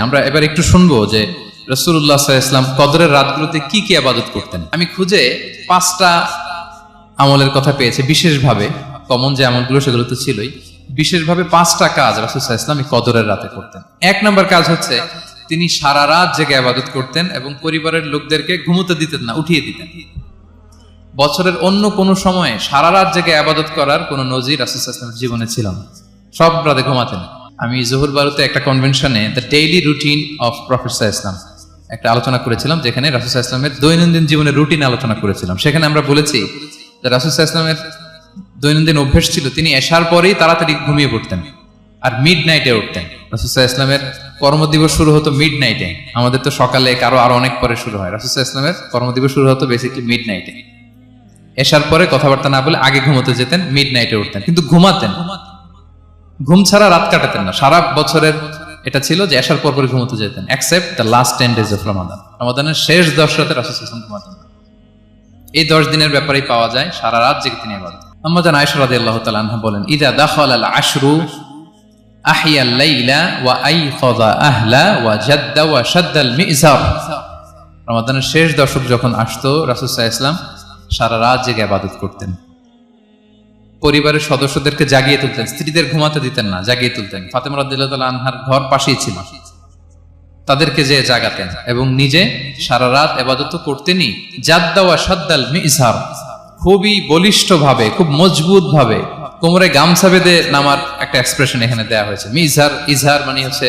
আমরা এবার একটু শুনবো যে রাসূলুল্লাহ সাল্লাল্লাহু আলাইহি ওয়াসাল্লাম কদরের রাতগুলোতে কি কি ইবাদত করতেন। আমি খুঁজে 5টা আমলের কথা পেয়েছি বিশেষভাবে, কমন যে আমলগুলো সেগুলো তো ছিলই, বিশেষভাবে 5টা কাজ রাসূল সাল্লাল্লাহু আলাইহি ওয়াসাল্লাম কদরের রাতে করতেন। 1 নম্বর কাজ হচ্ছে তিনি সারা রাত জেগে ইবাদত করতেন এবং পরিবারের লোকদেরকে ঘুমোতে দিতেন না, উঠিয়ে দিতেন। বছরের অন্য কোনো সময়ে সারা রাত জেগে ইবাদত করার কোনো নজির রাসূল সাল্লাল্লাহু আলাইহি ওয়াসাল্লামের জীবনে ছিল না। সব রাতে ঘুমাতেন। আমি জহুর বারুতে একটা কনভেনশনে the daily routine of prophet সাল্লাল্লাহু আলাইহি ওয়াসাল্লাম একটা আলোচনা করেছিলাম, যেখানে রাসূল সাল্লাল্লাহু আলাইহি ওয়াসাল্লামের দৈনন্দিন জীবনের রুটিন আলোচনা করেছিলাম। সেখানে আমরা বলেছি যে রাসূল সাল্লাল্লাহু আলাইহি ওয়াসাল্লামের দৈনন্দিন অভ্যাস ছিল তিনি এশার পরেই তাড়াতাড়ি ঘুমিয়ে পড়তেন আর মিড নাইটে উঠতেন। রাসূল সাল্লাল্লাহু আলাইহি ওয়াসাল্লামের কর্মদিবস শুরু হতো মিড নাইটে, আমাদের তো সকালে আরো অনেক পরে শুরু হয়। রাসূল সাল্লাল্লাহু আলাইহি ওয়াসাল্লামের কর্মদিবস শুরু হতো বেসিক্যালি মিড নাইটে। এশার পরে কথাবার্তা না বলে আগে ঘুমোতে যেতেন, মিড নাইটে উঠতেন, কিন্তু ঘুমাতেন। ঘুম ছাড়া রাত কাটাতেন না। সারা বছরের এটা ছিল যে এশার পর পরে ঘুমোতে যেতেন, except the last 10 days of Ramadan. রমাদানের শেষ 10 রাতে রাসূল সাল্লাল্লাহু আলাইহি ওয়াসাল্লাম ঘুমাতেন না। এই 10 দিনের ব্যাপারেই পাওয়া যায় সারা রাত জেগে তিনি ইবাদত। আম্মা জান আয়েশা রাদিয়াল্লাহু তাআলা আনহা বলেন, ইযা দাখালাল আশরু আহিয়াল লাইলা ওয়া আইখাযা আহলা ওয়া জাদ্দা ওয়া শাদ্দাল মিজার। রমাদানের শেষ দশক যখন আসতো রাসূল সাল্লাল্লাহু আলাইহি ওয়াসাল্লাম সারা রাত জেগে ইবাদত করতেন। পরিবারের সদস্যদেরকে জাগিয়ে তুলতেন, স্ত্রীদের ঘুমাতে দিতেন না, জাগিয়ে তুলতেন। ফাতেমা রাদিয়াল্লাহু তাআলা আনহার ঘর পাশেই ছিল, তাদেরকে যে জাগাতেন এবং নিজে সারা রাত ইবাদত করতেনই। জাদ্দা ওয়া শাদ্দাল মিজার, খুবই বলিষ্ঠ ভাবে, খুব মজবুত ভাবে কোমরে গামছা বেঁধে নামার একটা এক্সপ্রেশন এখানে দেওয়া হয়েছে। মিজার, ইজহার মানে হচ্ছে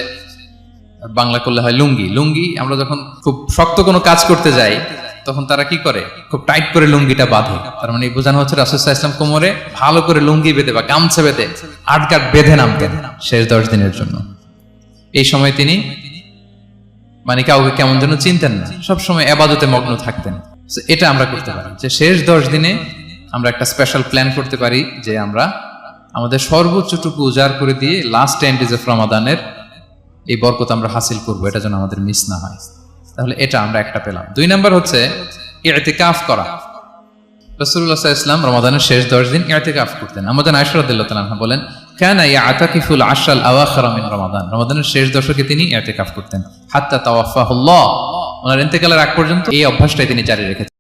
বাংলা করলে হয় লুঙ্গি। লুঙ্গি আমরা যখন খুব শক্ত কোনো কাজ করতে যাই তখন তারা কি করে, খুব টাইট করে লুঙ্গিটা বাঁধে। তার মানে বোঝানো হচ্ছে রাসূল সাল্লাল্লাহু আলাইহি ওয়াসাল্লাম কোমরে ভালো করে লুঙ্গি বেঁধে বা গামছা বেঁধে আটগাট বেঁধে নামতেন শেষ 10 দিনের জন্য। এই সময় তিনি মানে কাউকে কেমন যেন চিনতেন না, সবসময় ইবাদতে মগ্ন থাকতেন। এটা আমরা করতে পারি যে শেষ 10 দিনে আমরা একটা স্পেশাল প্ল্যান করতে পারি যে আমরা আমাদের সর্বোচ্চটুকু উজাড় করে দিয়ে লাস্ট 10 days অফ রমাদানের এই বরকত আমরা হাসিল করব, এটা যেন আমাদের মিস না হয়। তাহলে এটা আমরা একটা পেলাম। 2 নাম্বার হচ্ছে ইতিকাফ করা। রাসূলুল্লাহ সাল্লাল্লাহু আলাইহি ওয়াসাল্লাম রমাদানের শেষ 10 দিন ইতিকাফ করতেন। আম্মা জান আয়েশা রাদিয়াল্লাহু তাআলা আনহা বলেন, কানা ইয়াতাকিফুল আশরাল আওয়াখির মিন রমাদান। রমাদানের শেষ দশকে তিনি ইতিকাফ করতেন হাত্তা তাওয়াফাহুল্লাহ, ওনার ইন্তেকালের আগ পর্যন্ত এই অভ্যাসটাই তিনি জারি রেখেছেন।